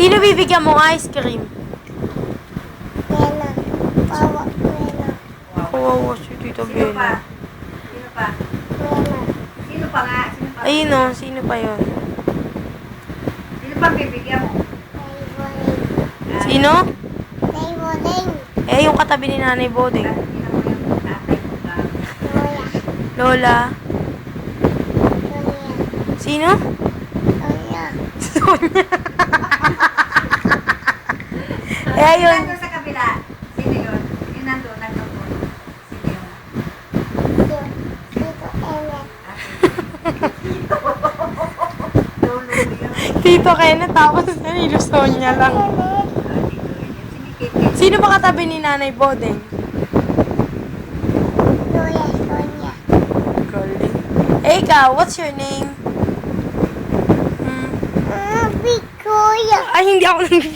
Sino bibigyan mo ice cream? Bella. Bawa Bella. Kawawa si Tita Sino pa? Bella. Sino pa? Bella. Sino pa nga? Sino pa? Ayun o, sino pa yon? Sino pa bibigyan mo? Naiboling. Sino? Naiboling. Eh, yung katabi ni Nanay Boding. Sino mo yung tatay mo ba? Lola. Lola. Sonia. Sino? Sonia. Sonia. Eh, Sino ayun. nandun sa kabila? Sino yun? Yung nandun, nandun. Sino yun? Tito Emmet. Lolo yun. Tito Kenneth, tapos nilo Sonia lang. Sino ba katabi ni Nanay Boding? Lola Sonia. Galing. Eh, ikaw, what's your name? Big Kuya. Ay, hindi ako nang